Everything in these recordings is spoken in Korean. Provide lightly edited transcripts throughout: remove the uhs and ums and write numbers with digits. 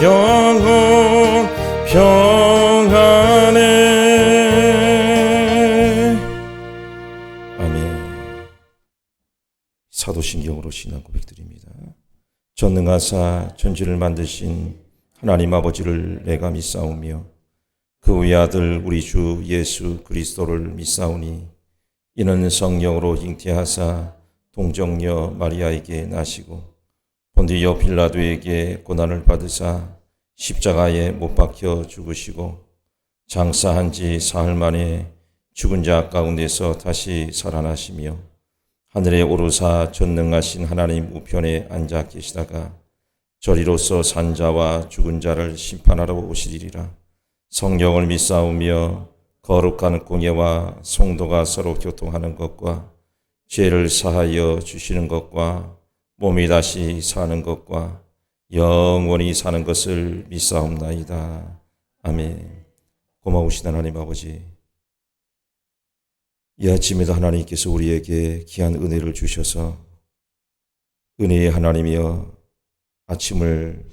영혼 평안해. 아멘. 사도신경으로 신앙 고백드립니다. 전능하사 천지를 만드신 하나님 아버지를 내가 믿사오며 그 외아들 우리 주 예수 그리스도를 믿사오니 이는 성령으로 잉태하사 동정녀 마리아에게 나시고 본디오 빌라도에게 고난을 받으사 십자가에 못 박혀 죽으시고 장사한 지 사흘 만에 죽은 자 가운데서 다시 살아나시며 하늘에 오르사 전능하신 하나님 우편에 앉아 계시다가 저리로서 산 자와 죽은 자를 심판하러 오시리라. 성령을 믿사오며 거룩한 공예와 성도가 서로 교통하는 것과 죄를 사하여 주시는 것과 몸이 다시 사는 것과 영원히 사는 것을 믿사옵나이다. 아멘. 고마우신 하나님 아버지, 이 아침에도 하나님께서 우리에게 귀한 은혜를 주셔서 은혜의 하나님이여 아침을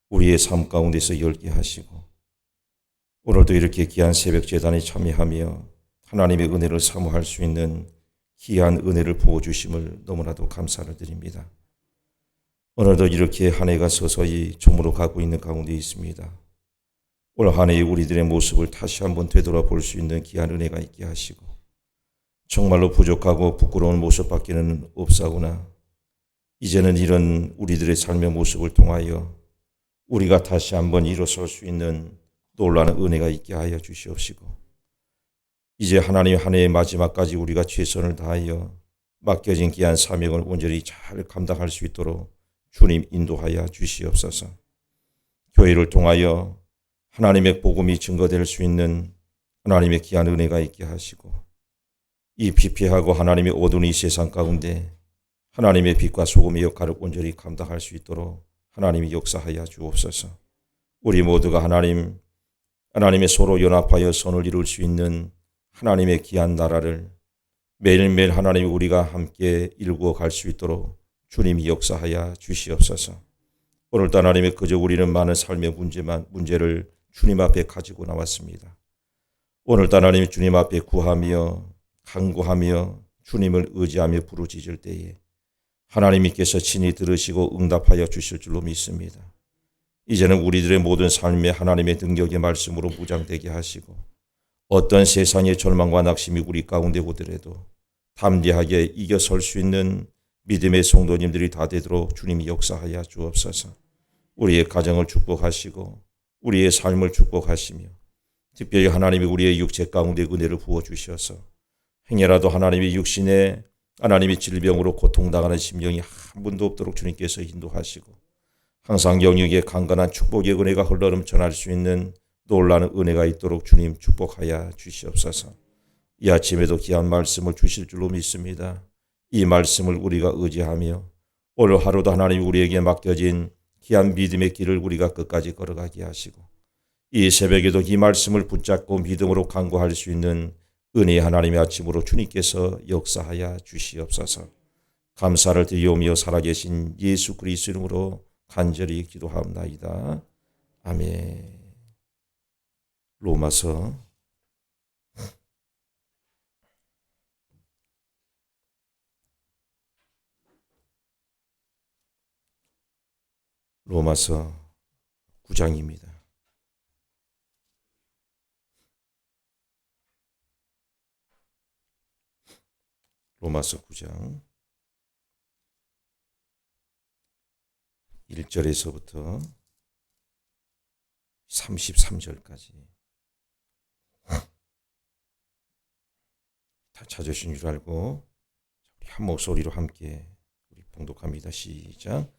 우리의 삶 가운데서 열게 하시고 오늘도 이렇게 귀한 새벽 제단에 참여하며 하나님의 은혜를 사모할 수 있는 귀한 은혜를 부어주심을 너무나도 감사를 드립니다. 오늘도 이렇게 한 해가 서서히 저물어 가고 있는 가운데 있습니다. 올 한 해의 우리들의 모습을 다시 한번 되돌아볼 수 있는 귀한 은혜가 있게 하시고 정말로 부족하고 부끄러운 모습밖에는 없사오나 이제는 이런 우리들의 삶의 모습을 통하여 우리가 다시 한번 일어설 수 있는 놀라운 은혜가 있게 하여 주시옵시고 이제 하나님 한 해의 마지막까지 우리가 최선을 다하여 맡겨진 귀한 사명을 온전히 잘 감당할 수 있도록 주님 인도하여 주시옵소서. 교회를 통하여 하나님의 복음이 증거될 수 있는 하나님의 귀한 은혜가 있게 하시고 이 피폐하고 하나님의 어두운 이 세상 가운데 하나님의 빛과 소금의 역할을 온전히 감당할 수 있도록 하나님이 역사하여 주옵소서. 우리 모두가 하나님의 서로 연합하여 선을 이룰 수 있는 하나님의 귀한 나라를 매일매일 하나님이 우리가 함께 일구어 갈 수 있도록 주님이 역사하여 주시옵소서. 오늘도 하나님의 그저 우리는 많은 삶의 문제를 주님 앞에 가지고 나왔습니다. 오늘도 하나님이 주님 앞에 구하며 간구하며 주님을 의지하며 부르짖을 때에 하나님께서 친히 들으시고 응답하여 주실 줄로 믿습니다. 이제는 우리들의 모든 삶에 하나님의 능력의 말씀으로 무장되게 하시고 어떤 세상의 절망과 낙심이 우리 가운데 오더라도 담대하게 이겨설 수 있는 믿음의 성도님들이 다 되도록 주님이 역사하여 주옵소서. 우리의 가정을 축복하시고 우리의 삶을 축복하시며 특별히 하나님이 우리의 육체 가운데 은혜를 부어주셔서 행여라도 하나님의 육신에 하나님의 질병으로 고통당하는 심령이 한 분도 없도록 주님께서 인도하시고 항상 영역에 강건한 축복의 은혜가 흘러넘쳐날 수 있는 놀라운 은혜가 있도록 주님 축복하여 주시옵소서. 이 아침에도 귀한 말씀을 주실 줄로 믿습니다. 이 말씀을 우리가 의지하며 오늘 하루도 하나님 우리에게 맡겨진 귀한 믿음의 길을 우리가 끝까지 걸어가게 하시고 이 새벽에도 이 말씀을 붙잡고 믿음으로 간구할 수 있는 은혜의 하나님의 아침으로 주님께서 역사하여 주시옵소서. 감사를 드리오며 살아계신 예수 그리스도 이름으로 간절히 기도하옵나이다. 아멘. 로마서 9장입니다. 로마서 9장 1절에서부터 33절까지 다 찾으신 줄 알고 한 목소리로 함께 우리 봉독합니다. 시작.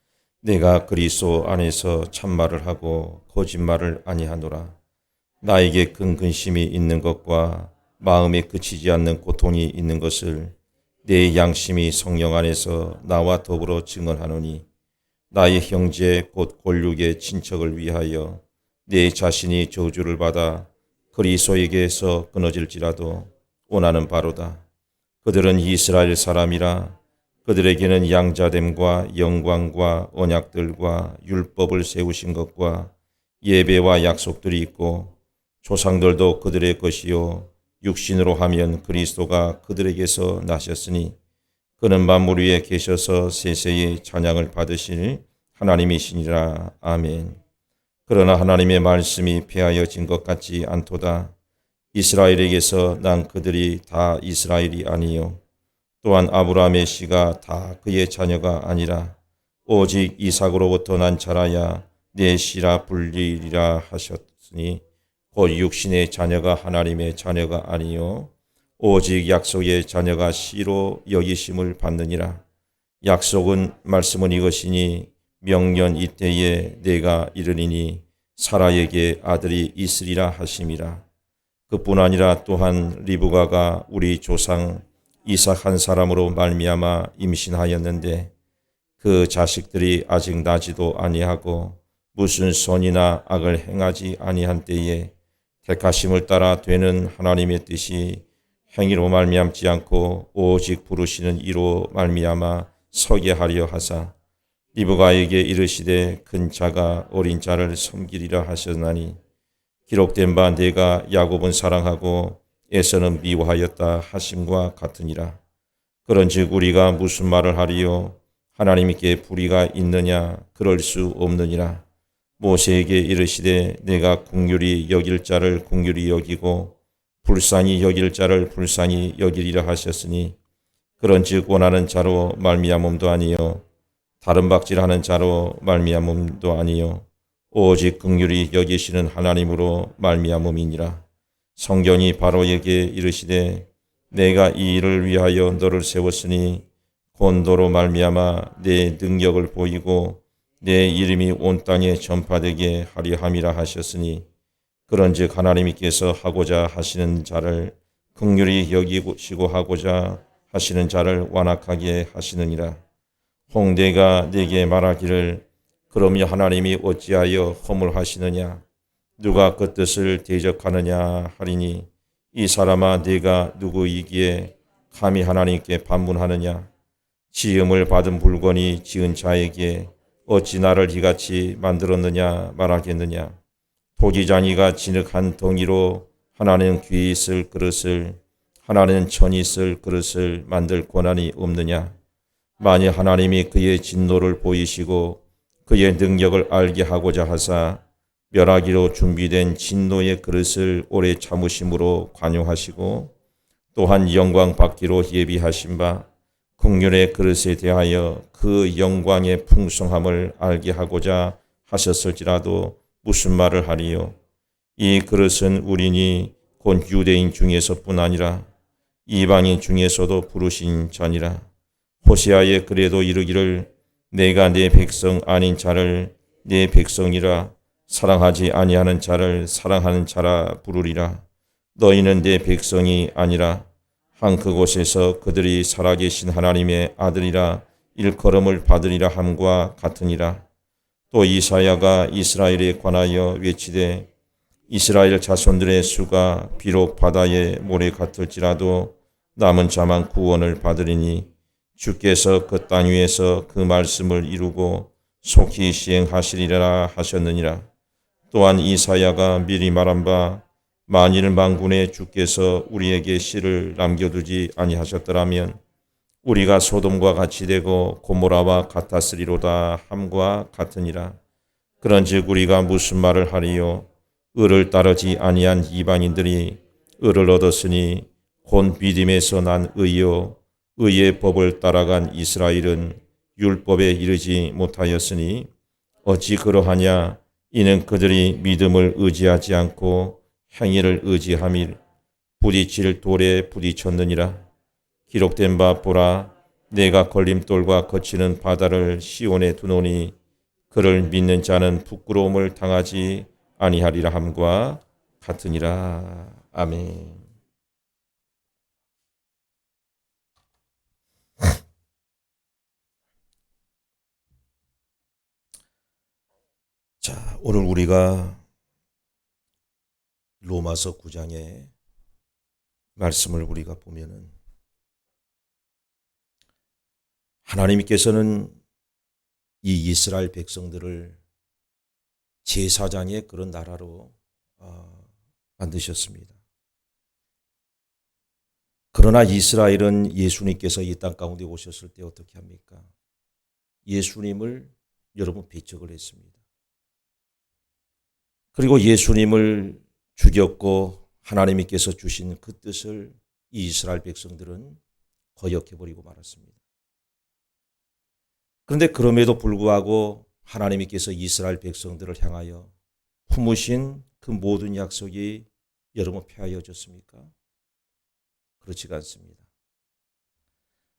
내가 그리스도 안에서 참말을 하고 거짓말을 아니하노라. 나에게 큰 근심이 있는 것과 마음에 그치지 않는 고통이 있는 것을 내 양심이 성령 안에서 나와 더불어 증언하노니 나의 형제 곧 골육의 친척을 위하여 내 자신이 저주를 받아 그리스도에게서 끊어질지라도 원하는 바로다. 그들은 이스라엘 사람이라 그들에게는 양자됨과 영광과 언약들과 율법을 세우신 것과 예배와 약속들이 있고 조상들도 그들의 것이요 육신으로 하면 그리스도가 그들에게서 나셨으니 그는 만물 위에 계셔서 세세히 찬양을 받으실 하나님이시니라. 아멘. 그러나 하나님의 말씀이 폐하여진 것 같지 않도다. 이스라엘에게서 난 그들이 다 이스라엘이 아니요 또한 아브라함의 씨가 다 그의 자녀가 아니라 오직 이삭으로부터 난 자라야 내 씨라 불리리라 하셨으니 곧 육신의 자녀가 하나님의 자녀가 아니요 오직 약속의 자녀가 씨로 여기심을 받느니라. 약속은 말씀은 이것이니 명년 이때에 내가 이르리니 사라에게 아들이 있으리라 하심이라. 그뿐 아니라 또한 리브가가 우리 조상 이삭 한 사람으로 말미암아 임신하였는데 그 자식들이 아직 나지도 아니하고 무슨 선이나 악을 행하지 아니한 때에 택하심을 따라 되는 하나님의 뜻이 행위로 말미암지 않고 오직 부르시는 이로 말미암아 서게 하려 하사 리브가에게 이르시되 큰 자가 어린 자를 섬기리라 하셨나니 기록된 바 내가 야곱은 사랑하고 에서는 미워하였다 하심과 같으니라. 그런즉 우리가 무슨 말을 하리요? 하나님께 불의가 있느냐? 그럴 수 없느니라. 모세에게 이르시되 내가 긍휼히 여길 자를 긍휼히 여기고 불쌍히 여길 자를 불쌍히 여기리라 하셨으니 그런즉 원하는 자로 말미암음도 아니요 다른 박질하는 자로 말미암음도 아니요 오직 긍휼히 여기시는 하나님으로 말미암음이니라. 성경이 바로에게 이르시되 내가 이 일을 위하여 너를 세웠으니 곧 너로 말미암아 내 능력을 보이고 내 이름이 온 땅에 전파되게 하려 함이라 하셨으니 그런즉 하나님께서 하고자 하시는 자를 긍휼히 여기시고 하고자 하시는 자를 완악하게 하시느니라. 홍대가 내게 말하기를 그러면 하나님이 어찌하여 허물하시느냐? 누가 그 뜻을 대적하느냐 하리니 이 사람아 네가 누구이기에 감히 하나님께 반문하느냐? 지음을 받은 물건이 지은 자에게 어찌 나를 이같이 만들었느냐 말하겠느냐? 토기장이가 진흙한 덩이로 하나는 귀 있을 그릇을 하나는 천이 있을 그릇을 만들 권한이 없느냐? 만일 하나님이 그의 진노를 보이시고 그의 능력을 알게 하고자 하사 멸하기로 준비된 진노의 그릇을 오래 참으심으로 관용하시고 또한 영광 받기로 예비하신 바 긍휼의 그릇에 대하여 그 영광의 풍성함을 알게 하고자 하셨을지라도 무슨 말을 하리요? 이 그릇은 우리니 곧 유대인 중에서뿐 아니라 이방인 중에서도 부르신 자니라. 호세아에 그래도 이르기를 내가 내 백성 아닌 자를 내 백성이라 사랑하지 아니하는 자를 사랑하는 자라 부르리라. 너희는 내 백성이 아니라 한 그곳에서 그들이 살아계신 하나님의 아들이라 일컬음을 받으리라 함과 같으니라. 또 이사야가 이스라엘에 관하여 외치되 이스라엘 자손들의 수가 비록 바다의 모래 같을지라도 남은 자만 구원을 받으리니 주께서 그 땅 위에서 그 말씀을 이루고 속히 시행하시리라 하셨느니라. 또한 이사야가 미리 말한 바 만일 만군의 주께서 우리에게 씨를 남겨두지 아니하셨더라면 우리가 소돔과 같이 되고 고모라와 같았으리로다 함과 같으니라. 그런즉 우리가 무슨 말을 하리요? 의를 따르지 아니한 이방인들이 의를 얻었으니 곧 믿음에서 난 의요 의의 법을 따라간 이스라엘은 율법에 이르지 못하였으니 어찌 그러하냐? 이는 그들이 믿음을 의지하지 않고 행위를 의지함이 부딪힐 돌에 부딪혔느니라. 기록된 바 보라 내가 걸림돌과 거치는 바다를 시온에 두노니 그를 믿는 자는 부끄러움을 당하지 아니하리라 함과 같으니라. 아멘. 자, 오늘 우리가 로마서 9장의 말씀을 우리가 보면은 하나님께서는 이 이스라엘 백성들을 제사장의 그런 나라로 만드셨습니다. 그러나 이스라엘은 예수님께서 이 땅 가운데 오셨을 때 어떻게 합니까? 예수님을 여러분 배척을 했습니다. 그리고 예수님을 죽였고 하나님께서 주신 그 뜻을 이 이스라엘 백성들은 거역해버리고 말았습니다. 그런데 그럼에도 불구하고 하나님께서 이스라엘 백성들을 향하여 품으신 그 모든 약속이 여러분 폐하여졌습니까? 그렇지가 않습니다.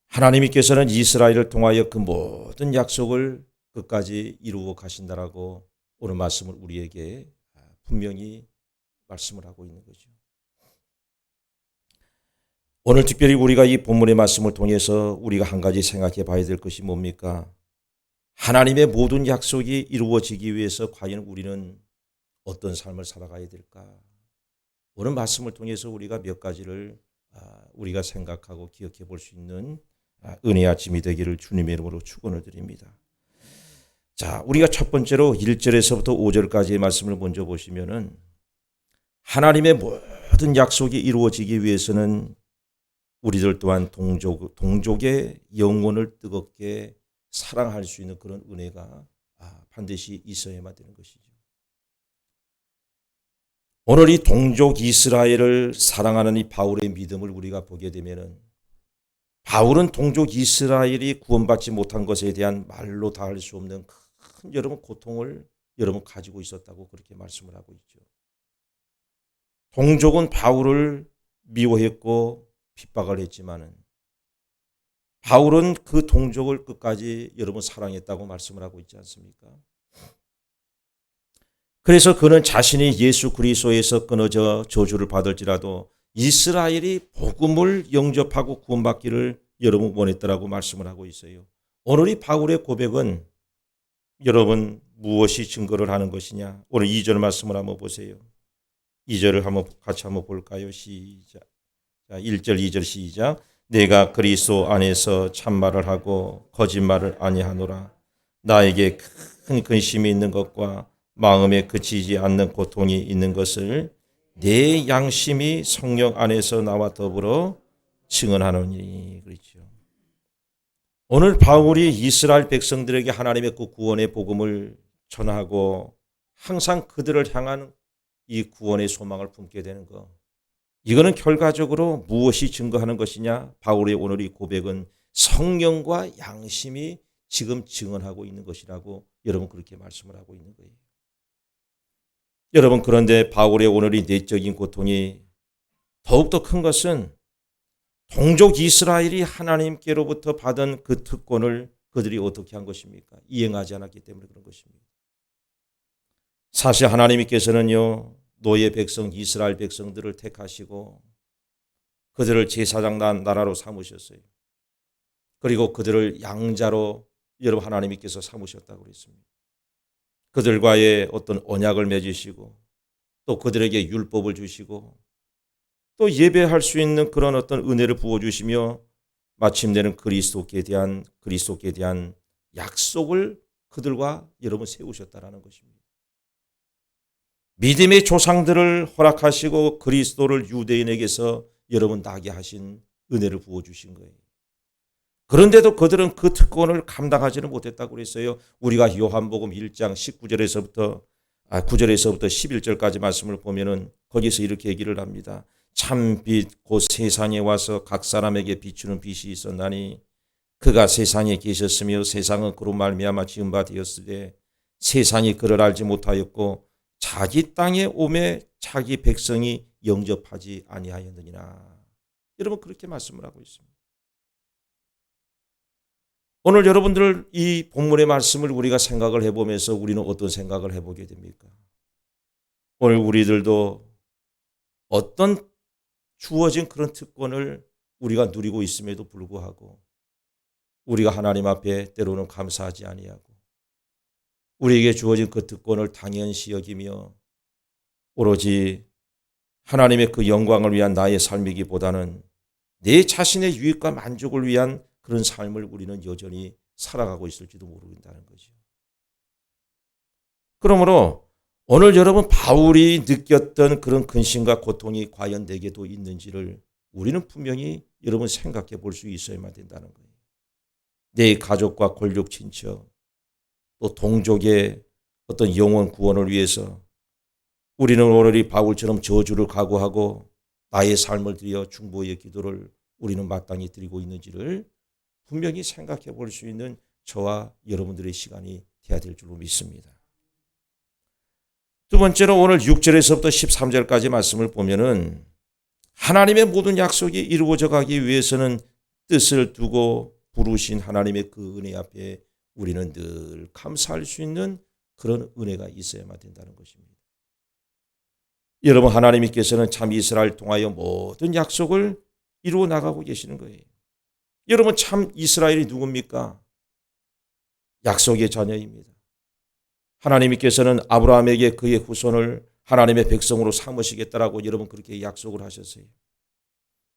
하나님께서는 이스라엘을 통하여 그 모든 약속을 끝까지 이루어 가신다라고 오늘 말씀을 우리에게 분명히 말씀을 하고 있는 거죠. 오늘 특별히 우리가 이 본문의 말씀을 통해서 우리가 한 가지 생각해 봐야 될 것이 뭡니까? 하나님의 모든 약속이 이루어지기 위해서 과연 우리는 어떤 삶을 살아가야 될까? 오늘 말씀을 통해서 우리가 몇 가지를 우리가 생각하고 기억해 볼 수 있는 은혜의 아침이 되기를 주님의 이름으로 축원을 드립니다. 자, 우리가 첫 번째로 1절에서부터 5절까지의 말씀을 먼저 보시면은 하나님의 모든 약속이 이루어지기 위해서는 우리들 또한 동족의 영혼을 뜨겁게 사랑할 수 있는 그런 은혜가 반드시 있어야만 되는 것이죠. 오늘 이 동족 이스라엘을 사랑하는 이 바울의 믿음을 우리가 보게 되면은 바울은 동족 이스라엘이 구원받지 못한 것에 대한 말로 다 할 수 없는 큰 여러분 고통을 여러분 가지고 있었다고 그렇게 말씀을 하고 있죠. 동족은 바울을 미워했고 핍박을 했지만은 바울은 그 동족을 끝까지 여러분 사랑했다고 말씀을 하고 있지 않습니까? 그래서 그는 자신이 예수 그리스도에서 끊어져 저주를 받을지라도 이스라엘이 복음을 영접하고 구원받기를 여러분 원했더라고 말씀을 하고 있어요. 오늘 이 바울의 고백은 여러분 무엇이 증거를 하는 것이냐? 오늘 2절 말씀을 한번 보세요. 2절을 같이 한번 볼까요? 시작. 자, 1절 2절 시작. 내가 그리스도 안에서 참말을 하고 거짓말을 아니하노라. 나에게 큰 근심이 있는 것과 마음에 그치지 않는 고통이 있는 것을 내 양심이 성령 안에서 나와 더불어 증언하노니. 그렇죠. 오늘 바울이 이스라엘 백성들에게 하나님의 그 구원의 복음을 전하고 항상 그들을 향한 이 구원의 소망을 품게 되는 것. 이거는 결과적으로 무엇이 증거하는 것이냐? 바울의 오늘 이 고백은 성령과 양심이 지금 증언하고 있는 것이라고 여러분 그렇게 말씀을 하고 있는 거예요. 여러분 그런데 바울의 오늘 이 내적인 고통이 더욱더 큰 것은 동족 이스라엘이 하나님께로부터 받은 그 특권을 그들이 어떻게 한 것입니까? 이행하지 않았기 때문에 그런 것입니다. 사실 하나님께서는요 노예 백성 이스라엘 백성들을 택하시고 그들을 제사장 나라로 삼으셨어요. 그리고 그들을 양자로 여러분 하나님께서 삼으셨다고 그랬습니다. 그들과의 어떤 언약을 맺으시고 또 그들에게 율법을 주시고 또 예배할 수 있는 그런 어떤 은혜를 부어주시며 마침내는 그리스도께 대한 약속을 그들과 여러분 세우셨다라는 것입니다. 믿음의 조상들을 허락하시고 그리스도를 유대인에게서 여러분 나게 하신 은혜를 부어주신 거예요. 그런데도 그들은 그 특권을 감당하지는 못했다고 그랬어요. 우리가 요한복음 1장 9절에서부터 11절까지 말씀을 보면은 거기서 이렇게 얘기를 합니다. 참빛 곧 세상에 와서 각 사람에게 비추는 빛이 있었나니 그가 세상에 계셨으며 세상은 그로 말미암아 지은 바 되었으되 세상이 그를 알지 못하였고 자기 땅에 오매 자기 백성이 영접하지 아니하였느니라. 여러분 그렇게 말씀을 하고 있습니다. 오늘 여러분들 이 본문의 말씀을 우리가 생각을 해보면서 우리는 어떤 생각을 해보게 됩니까? 오늘 우리들도 어떤 주어진 그런 특권을 우리가 누리고 있음에도 불구하고 우리가 하나님 앞에 때로는 감사하지 아니하고 우리에게 주어진 그 특권을 당연시 여기며 오로지 하나님의 그 영광을 위한 나의 삶이기보다는 내 자신의 유익과 만족을 위한 그런 삶을 우리는 여전히 살아가고 있을지도 모른다는 거죠. 그러므로 오늘 여러분 바울이 느꼈던 그런 근심과 고통이 과연 내게도 있는지를 우리는 분명히 여러분 생각해 볼 수 있어야만 된다는 거예요. 내 가족과 골육 친척 또 동족의 어떤 영혼 구원을 위해서 우리는 오늘 이 바울처럼 저주를 각오하고 나의 삶을 들여 중보의 기도를 우리는 마땅히 드리고 있는지를 분명히 생각해 볼 수 있는 저와 여러분들의 시간이 돼야 될 줄로 믿습니다. 두 번째로 오늘 6절에서부터 13절까지 말씀을 보면은 하나님의 모든 약속이 이루어져 가기 위해서는 뜻을 두고 부르신 하나님의 그 은혜 앞에 우리는 늘 감사할 수 있는 그런 은혜가 있어야만 된다는 것입니다. 여러분 하나님께서는 참 이스라엘 통하여 모든 약속을 이루어 나가고 계시는 거예요. 여러분 참 이스라엘이 누굽니까? 약속의 자녀입니다. 하나님께서는 아브라함에게 그의 후손을 하나님의 백성으로 삼으시겠다라고 여러분 그렇게 약속을 하셨어요.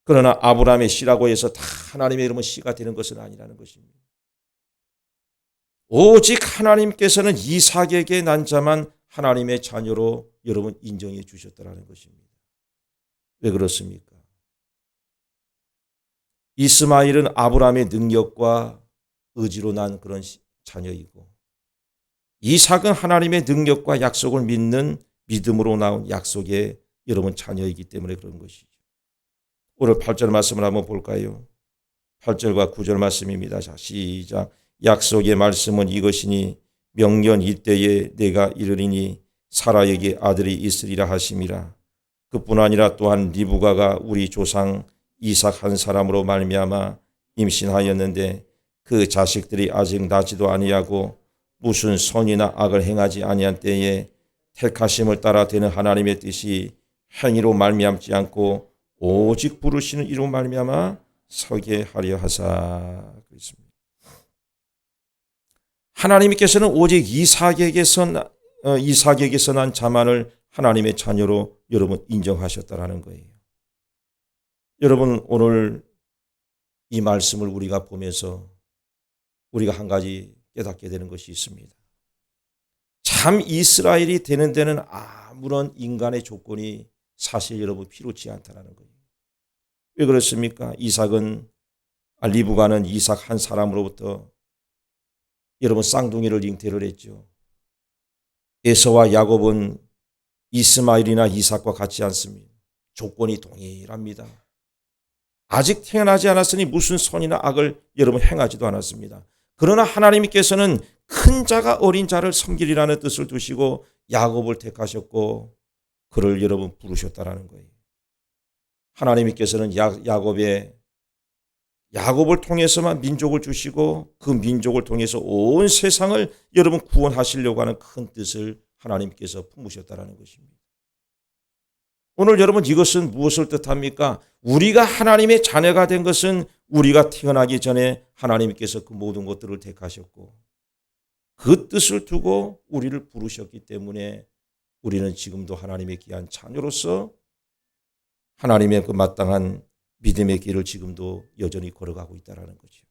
그러나 아브라함의 씨라고 해서 다 하나님의 이름은 씨가 되는 것은 아니라는 것입니다. 오직 하나님께서는 이삭에게 난 자만 하나님의 자녀로 여러분 인정해 주셨다라는 것입니다. 왜 그렇습니까? 이스마엘은 아브라함의 능력과 의지로 난 그런 자녀이고 이삭은 하나님의 능력과 약속을 믿는 믿음으로 나온 약속의 여러분 자녀이기 때문에 그런 것이죠. 오늘 8절 말씀을 한번 볼까요? 8절과 9절 말씀입니다. 자, 시작. 약속의 말씀은 이것이니 명년 이때에 내가 이르리니 사라에게 아들이 있으리라 하심이라. 그뿐 아니라 또한 리브가가 우리 조상 이삭 한 사람으로 말미암아 임신하였는데 그 자식들이 아직 나지도 아니하고 무슨 선이나 악을 행하지 아니한 때에 택하심을 따라 되는 하나님의 뜻이 행위로 말미암지 않고 오직 부르시는 이로 말미암아 서게 하려 하사. 그렇습니다. 하나님께서는 오직 이삭에게서 난 자만을 하나님의 자녀로 여러분 인정하셨다라는 거예요. 여러분 오늘 이 말씀을 우리가 보면서 우리가 한 가지 깨닫게 되는 것이 있습니다. 참 이스라엘이 되는 데는 아무런 인간의 조건이 사실 여러분 필요치 않다는 거예요. 왜 그렇습니까? 리브가는 이삭 한 사람으로부터 여러분 쌍둥이를 잉태를 했죠. 에서와 야곱은 이스마엘이나 이삭과 같지 않습니다. 조건이 동일합니다. 아직 태어나지 않았으니 무슨 선이나 악을 여러분 행하지도 않았습니다. 그러나 하나님께서는 큰 자가 어린 자를 섬기리라는 뜻을 두시고 야곱을 택하셨고 그를 여러분 부르셨다라는 거예요. 하나님께서는 야곱을 통해서만 민족을 주시고 그 민족을 통해서 온 세상을 여러분 구원하시려고 하는 큰 뜻을 하나님께서 품으셨다라는 것입니다. 오늘 여러분 이것은 무엇을 뜻합니까? 우리가 하나님의 자녀가 된 것은 우리가 태어나기 전에 하나님께서 그 모든 것들을 택하셨고 그 뜻을 두고 우리를 부르셨기 때문에 우리는 지금도 하나님의 귀한 자녀로서 하나님의 그 마땅한 믿음의 길을 지금도 여전히 걸어가고 있다는 거죠.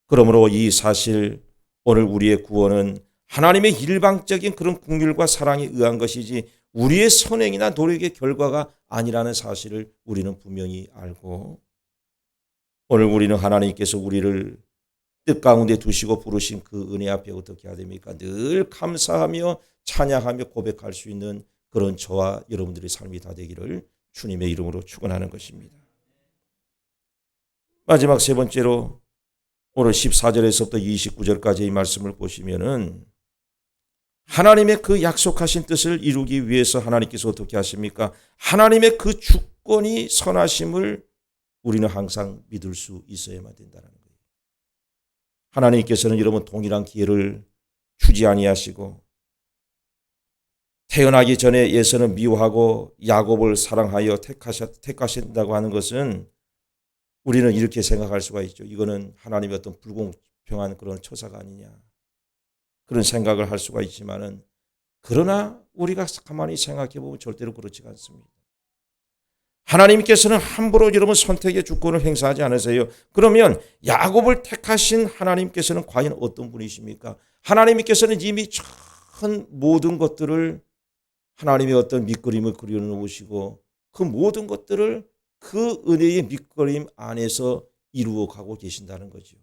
그러므로 이 사실 오늘 우리의 구원은 하나님의 일방적인 그런 긍휼과 사랑에 의한 것이지 우리의 선행이나 노력의 결과가 아니라는 사실을 우리는 분명히 알고 오늘 우리는 하나님께서 우리를 뜻 가운데 두시고 부르신 그 은혜 앞에 어떻게 해야 됩니까? 늘 감사하며 찬양하며 고백할 수 있는 그런 저와 여러분들의 삶이 다 되기를 주님의 이름으로 축원하는 것입니다. 마지막 세 번째로 오늘 14절에서부터 29절까지의 말씀을 보시면은 하나님의 그 약속하신 뜻을 이루기 위해서 하나님께서 어떻게 하십니까? 하나님의 그 주권이 선하심을 우리는 항상 믿을 수 있어야만 된다는 거예요. 하나님께서는 여러분 동일한 기회를 주지 아니하시고 태어나기 전에 에서는 미워하고 야곱을 사랑하여 택하신다고 하는 것은 우리는 이렇게 생각할 수가 있죠. 이거는 하나님의 어떤 불공평한 그런 처사가 아니냐. 그런 생각을 할 수가 있지만은 그러나 우리가 가만히 생각해 보면 절대로 그렇지가 않습니다. 하나님께서는 함부로 여러분 선택의 주권을 행사하지 않으세요. 그러면 야곱을 택하신 하나님께서는 과연 어떤 분이십니까? 하나님께서는 이미 전 모든 것들을 하나님의 어떤 밑그림을 그려놓으시고 그 모든 것들을 그 은혜의 밑그림 안에서 이루어가고 계신다는 거죠.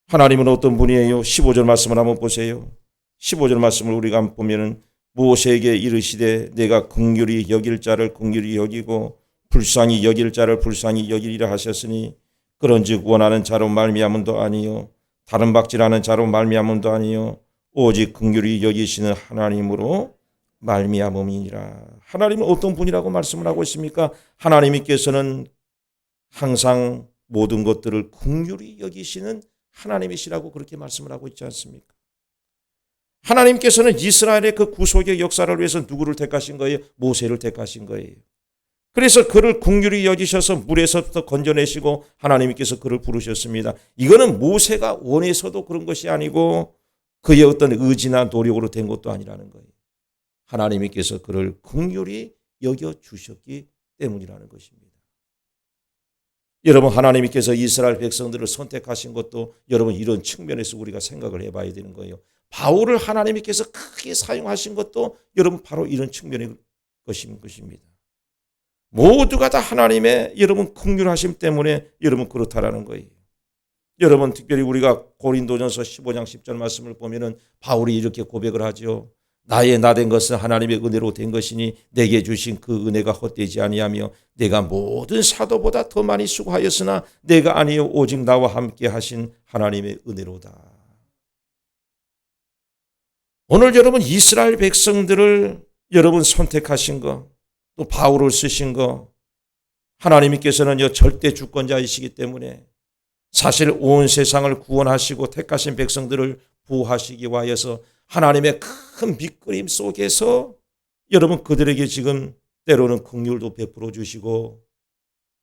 하나님은 어떤 분이에요? 15절 말씀을 한번 보세요. 15절 말씀을 우리가 한번 보면은 모세에게 이르시되 내가 긍휼히 여길 자를 긍휼히 여기고 불쌍히 여길 자를 불쌍히 여기리라 하셨으니 그런즉 원하는 자로 말미암음도 아니요 다른 박질하는 자로 말미암음도 아니요 오직 긍휼히 여기시는 하나님으로 말미암음이니라. 하나님은 어떤 분이라고 말씀을 하고 있습니까? 하나님께서는 항상 모든 것들을 긍휼히 여기시는 하나님이시라고 그렇게 말씀을 하고 있지 않습니까? 하나님께서는 이스라엘의 그 구속의 역사를 위해서 누구를 택하신 거예요? 모세를 택하신 거예요. 그래서 그를 긍휼히 여기셔서 물에서부터 건져내시고 하나님께서 그를 부르셨습니다. 이거는 모세가 원해서도 그런 것이 아니고 그의 어떤 의지나 노력으로 된 것도 아니라는 거예요. 하나님께서 그를 긍휼히 여겨주셨기 때문이라는 것입니다. 여러분, 하나님께서 이스라엘 백성들을 선택하신 것도 여러분 이런 측면에서 우리가 생각을 해봐야 되는 거예요. 바울을 하나님께서 크게 사용하신 것도 여러분 바로 이런 측면의 것입니다. 모두가 다 하나님의 여러분 긍휼하심 때문에 여러분 그렇다라는 거예요. 여러분 특별히 우리가 고린도전서 15장 10절 말씀을 보면은 바울이 이렇게 고백을 하죠. 나의 나된 것은 하나님의 은혜로 된 것이니 내게 주신 그 은혜가 헛되지 아니하며 내가 모든 사도보다 더 많이 수고하였으나 내가 아니요 오직 나와 함께 하신 하나님의 은혜로다. 오늘 여러분 이스라엘 백성들을 여러분 선택하신 거, 또 바울을 쓰신 거, 하나님께서는 절대 주권자이시기 때문에 사실 온 세상을 구원하시고 택하신 백성들을 보호하시기 위하여서 하나님의 큰 밑그림 속에서 여러분 그들에게 지금 때로는 긍휼도 베풀어 주시고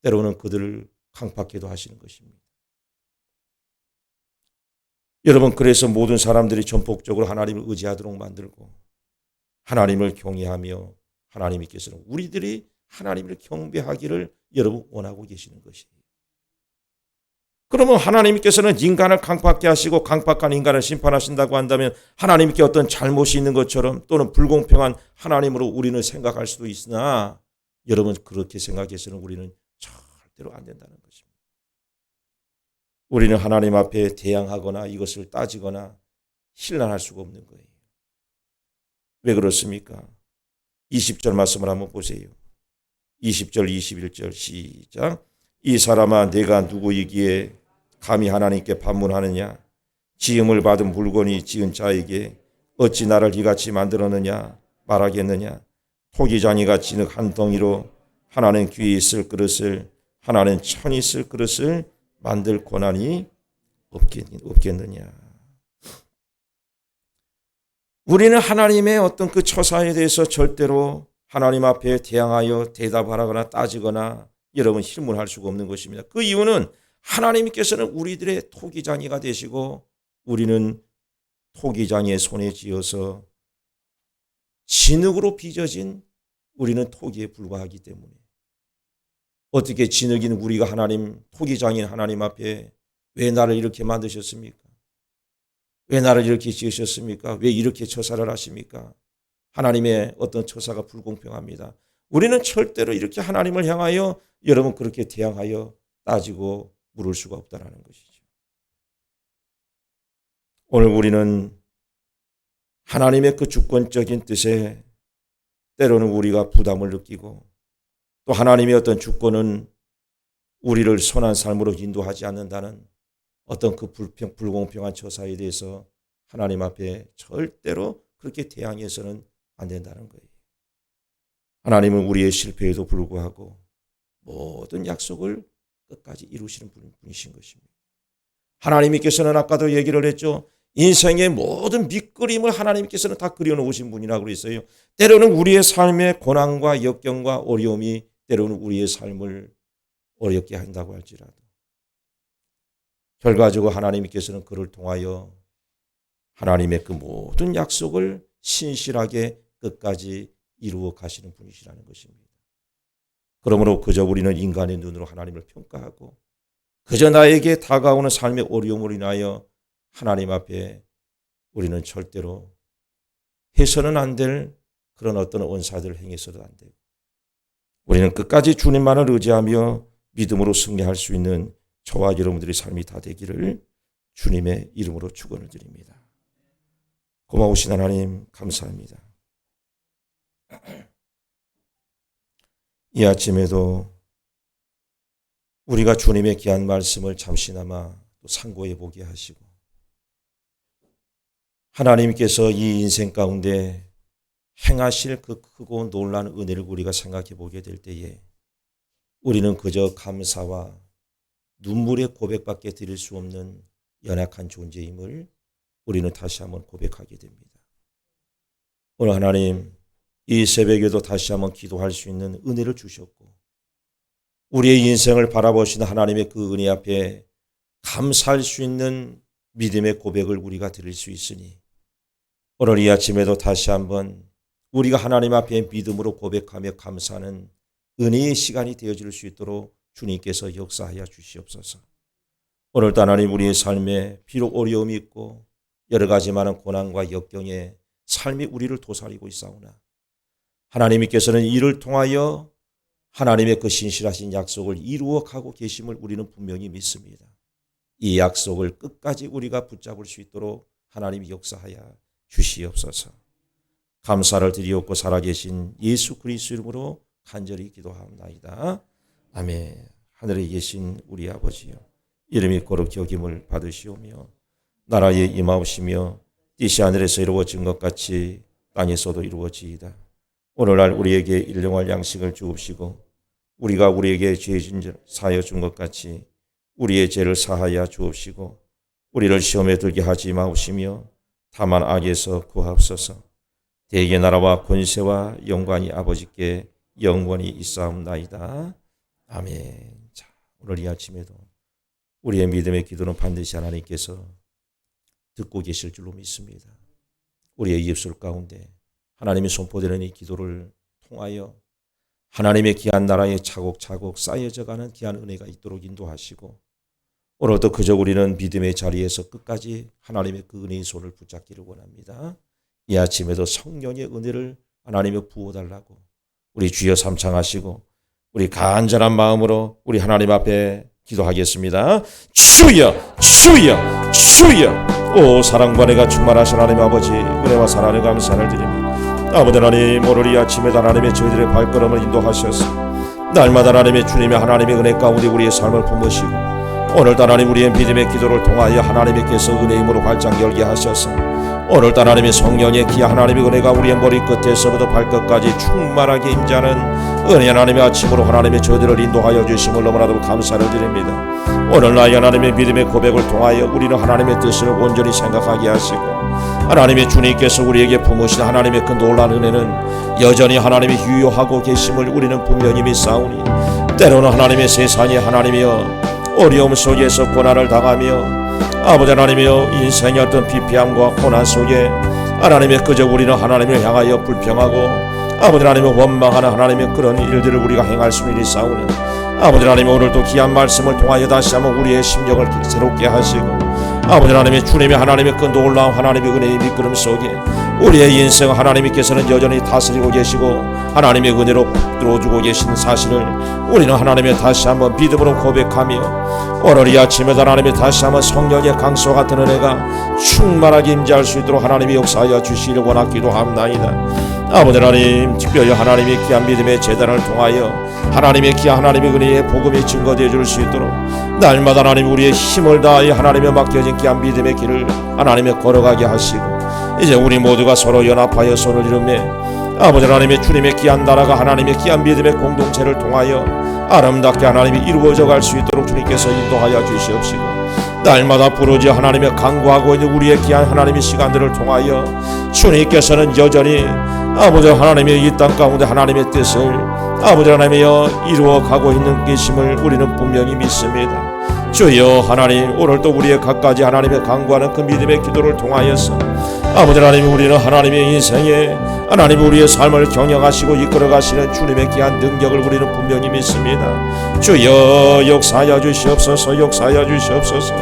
때로는 그들을 강팍하게도 하시는 것입니다. 여러분 그래서 모든 사람들이 전폭적으로 하나님을 의지하도록 만들고 하나님을 경외하며 하나님께서는 우리들이 하나님을 경배하기를 여러분 원하고 계시는 것이에요. 그러면 하나님께서는 인간을 강팍하게 하시고 강팍한 인간을 심판하신다고 한다면 하나님께 어떤 잘못이 있는 것처럼 또는 불공평한 하나님으로 우리는 생각할 수도 있으나 여러분 그렇게 생각해서는 우리는 절대로 안 된다는 것입니다. 우리는 하나님 앞에 대항하거나 이것을 따지거나 신란할 수가 없는 거예요. 왜 그렇습니까? 20절 말씀을 한번 보세요. 20절 21절 시작. 이 사람아 내가 누구이기에 감히 하나님께 반문하느냐? 지음을 받은 물건이 지은 자에게 어찌 나를 이같이 만들었느냐 말하겠느냐? 토기장이가 진흙 한 덩이로 하나는 귀에 있을 그릇을 하나는 천이 있을 그릇을 만들 권한이 없겠느냐? 우리는 하나님의 어떤 그 처사에 대해서 절대로 하나님 앞에 대항하여 대답하거나 따지거나 여러분 실문할 수가 없는 것입니다. 그 이유는 하나님께서는 우리들의 토기장이가 되시고 우리는 토기장이의 손에 쥐어서 진흙으로 빚어진 우리는 토기에 불과하기 때문에 어떻게 진흙인 우리가 하나님 토기장인 하나님 앞에 왜 나를 이렇게 만드셨습니까? 왜 나를 이렇게 지으셨습니까? 왜 이렇게 처사를 하십니까? 하나님의 어떤 처사가 불공평합니다. 우리는 절대로 이렇게 하나님을 향하여 여러분 그렇게 대항하여 따지고 물을 수가 없다는 것이죠. 오늘 우리는 하나님의 그 주권적인 뜻에 때로는 우리가 부담을 느끼고 또 하나님의 어떤 주권은 우리를 선한 삶으로 인도하지 않는다는 어떤 그 불공평한 처사에 대해서 하나님 앞에 절대로 그렇게 대항해서는 안 된다는 거예요. 하나님은 우리의 실패에도 불구하고 모든 약속을 끝까지 이루시는 분이신 것입니다. 하나님께서는 아까도 얘기를 했죠. 인생의 모든 밑그림을 하나님께서는 다 그려놓으신 분이라고 그랬어요. 때로는 우리의 삶의 고난과 역경과 어려움이 때로는 우리의 삶을 어렵게 한다고 할지라도 결과적으로 하나님께서는 그를 통하여 하나님의 그 모든 약속을 신실하게 끝까지 이루어 가시는 분이시라는 것입니다. 그러므로 그저 우리는 인간의 눈으로 하나님을 평가하고 그저 나에게 다가오는 삶의 어려움으로 인하여 하나님 앞에 우리는 절대로 해서는 안 될 그런 어떤 언사들을 행해서도 안 되고 우리는 끝까지 주님만을 의지하며 믿음으로 승리할 수 있는 저와 여러분들의 삶이 다 되기를 주님의 이름으로 축원을 드립니다. 고마우신 하나님 감사합니다. 이 아침에도 우리가 주님의 귀한 말씀을 잠시나마 또 상고해 보게 하시고 하나님께서 이 인생 가운데 행하실 그 크고 놀라운 은혜를 우리가 생각해 보게 될 때에 우리는 그저 감사와 눈물의 고백밖에 드릴 수 없는 연약한 존재임을 우리는 다시 한번 고백하게 됩니다. 오늘 하나님 이 새벽에도 다시 한번 기도할 수 있는 은혜를 주셨고 우리의 인생을 바라보시는 하나님의 그 은혜 앞에 감사할 수 있는 믿음의 고백을 우리가 드릴 수 있으니 오늘 이 아침에도 다시 한번 우리가 하나님 앞에 믿음으로 고백하며 감사하는 은혜의 시간이 되어질 수 있도록 주님께서 역사하여 주시옵소서. 오늘도 하나님 우리의 삶에 비록 어려움이 있고 여러 가지 많은 고난과 역경에 삶이 우리를 도사리고 있사오나 하나님께서는 이를 통하여 하나님의 그 신실하신 약속을 이루어 가고 계심을 우리는 분명히 믿습니다. 이 약속을 끝까지 우리가 붙잡을 수 있도록 하나님이 역사하여 주시옵소서. 감사를 드리옵고 살아계신 예수 그리스도 이름으로 간절히 기도하옵나이다. 아멘. 하늘에 계신 우리 아버지여 이름이 거룩히 여김을 받으시오며 나라에 임하옵시며 뜻이 하늘에서 이루어진 것 같이 땅에서도 이루어지이다. 오늘날 우리에게 일용할 양식을 주옵시고 우리가 우리에게 죄진 줄 사하여 준 것 같이 우리의 죄를 사하여 주옵시고 우리를 시험에 들게 하지 마옵시며 다만 악에서 구하옵소서. 대개 나라와 권세와 영광이 아버지께 영원히 있사옵나이다. 아멘. 자, 오늘 이 아침에도 우리의 믿음의 기도는 반드시 하나님께서 듣고 계실 줄로 믿습니다. 우리의 입술 가운데 하나님이 선포되는 이 기도를 통하여 하나님의 귀한 나라에 차곡차곡 쌓여져가는 귀한 은혜가 있도록 인도하시고 오늘도 그저 우리는 믿음의 자리에서 끝까지 하나님의 그 은혜의 손을 붙잡기를 원합니다. 이 아침에도 성령의 은혜를 하나님의 부어달라고 우리 주여 삼창하시고 우리 간절한 마음으로 우리 하나님 앞에 기도하겠습니다. 주여 주여 주여. 오 사랑과 은혜가 충만하신 하나님 아버지 은혜와 사랑을 감사를 드립니다. 아버지 하나님 오늘 이 아침에도 하나님의 저희들의 발걸음을 인도하셔서 날마다 하나님의 주님의 하나님의 은혜 가운데 우리의 삶을 품으시고 오늘도 하나님 우리의 믿음의 기도를 통하여 하나님께서 은혜의 힘으로 활짝 열게 하셔서 오늘도 하나님의 성령의 귀한 하나님의 은혜가 우리의 머리끝에서부터 발끝까지 충만하게 임재하는 은혜 하나님의 아침으로 하나님의 저희들을 인도하여 주심을 너무나도 감사를 드립니다. 오늘 나의 하나님의 믿음의 고백을 통하여 우리는 하나님의 뜻을 온전히 생각하게 하시고 하나님의 주님께서 우리에게 품으신 하나님의 그 놀라운 은혜는 여전히 하나님이 유효하고 계심을 우리는 분명히 믿사오니 때로는 하나님의 세상에 하나님이여 어려움 속에서 고난을 당하며 아버지 하나님이여 인생의 어떤 비피함과 고난 속에 하나님의 그저 우리는 하나님을 향하여 불평하고 아버지 하나님의 원망하는 하나님의 그런 일들을 우리가 행할 수는 있사오니 아버지 하나님 오늘도 귀한 말씀을 통하여 다시 한번 우리의 심령을 새롭게 하시고 아버지 하나님의 주님의 하나님의 그 놀라운 하나님의 은혜의 미끄럼 속에 우리의 인생 하나님께서는 여전히 다스리고 계시고 하나님의 은혜로 들어주고 계신 사실을 우리는 하나님의 다시 한번 믿음으로 고백하며 오늘 이 아침에도 하나님의 다시 한번 성령의 강소 같은 은혜가 충만하게 임재할 수 있도록 하나님이 역사하여 주시기를 원하기도 합나이다. 아버지 하나님 특별히 하나님의 귀한 믿음의 재단을 통하여 하나님의 귀한 하나님의 은혜의 복음이 증거되어 줄 수 있도록 날마다 하나님 우리의 힘을 다하여 하나님의 맡겨진 귀한 믿음의 길을 하나님의 걸어가게 하시고 이제 우리 모두가 서로 연합하여 손을 이루며 아버지 하나님의 주님의 귀한 나라가 하나님의 귀한 믿음의 공동체를 통하여 아름답게 하나님이 이루어져 갈 수 있도록 주님께서 인도하여 주시옵시고 날마다 부르짖어 하나님의 간구하고 있는 우리의 귀한 하나님의 시간들을 통하여 주님께서는 여전히 아버지 하나님의 이 땅 가운데 하나님의 뜻을 아버지 하나님이여 이루어 가고 있는 계심을 우리는 분명히 믿습니다. 주여 하나님, 오늘도 우리의 갖가지 하나님의 간구하는 그 믿음의 기도를 통하여서 아버지 하나님, 우리는 하나님의 인생에 하나님 우리의 삶을 경영하시고 이끌어가시는 주님의 귀한 능력을 우리는 분명히 믿습니다. 주여 역사하여 주시옵소서. 역사하여 주시옵소서.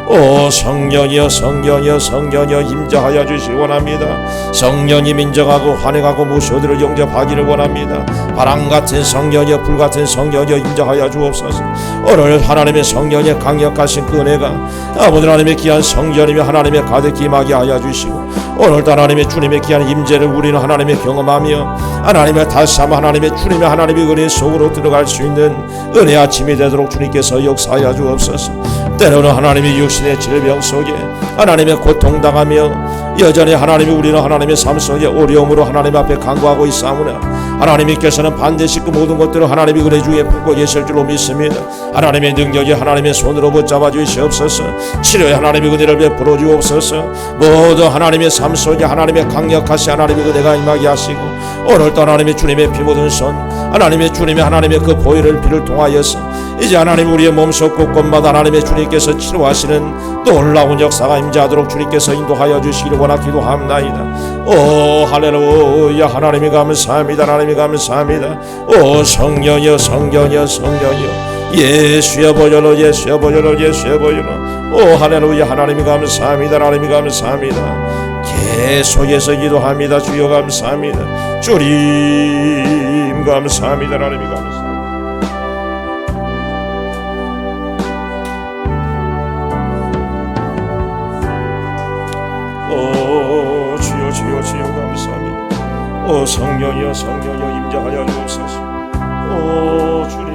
오 성령이여 성령이여 성령이여 임재하여 주시기 원합니다. 성령님 인정하고 환영하고 모셔들을 영접하기를 원합니다. 바람같은 성령이여 불같은 성령이여 임재하여 주옵소서. 오늘 하나님의 성령의 강력하신 그 은혜가 아버지 하나님의 귀한 성령님이 하나님의 가득히 임하게 하여 주시고, 오늘도 하나님의 주님의 귀한 임재를 우리는 하나님의 경험하며 하나님의 다시함 하나님의 주님의 하나님의 은혜 속으로 들어갈 수 있는 은혜 아침이 되도록 주님께서 역사하여 주옵소서. 때로는 하나님의 육신의 질병 속에 하나님의 고통당하며 여전히 하나님이 우리는 하나님의 삶 속에 어려움으로 하나님 앞에 간구하고 있사오나 하나님께서는 반드시 그 모든 것들을 하나님이 은혜 중에 품고 계실 줄로 믿습니다. 하나님의 능력이 하나님의 손으로 붙잡아 주시옵소서. 치료의 하나님의 은혜를 베풀어 주옵소서. 모두 하나님의 삶 속에 하나님의 강력하신 하나님의 은혜가 임하게 하시고, 오늘도 하나님의 주님의 피 묻은 손 하나님의 주님의 하나님의 그 보혈을 피를 통하여서 이제 하나님 우리의 몸속 곳곳마다 하나님의 주님께서 치료하시는 놀라운 역사가 임재하도록 주님께서 인도하여 주시기를 원하 기도합나이다. 오 할렐루야. 하나님이 감사합니다. 하나님이 감사합니다. 오 성령이여 성령이여 성령이여 예수여 보혈로 예수여 보혈로 예수여 보혈로. 오 할렐루야. 하나님이 감사합니다. 하나님이 감사합니다. 계속해서 기도합니다. 주여 감사합니다. 주님 감사합니다. 하나님이 감사합니다. 오 주여 주여 주여 감사합니다. 오 성령이여 성령이여 임재하여 주옵소서. 오 주님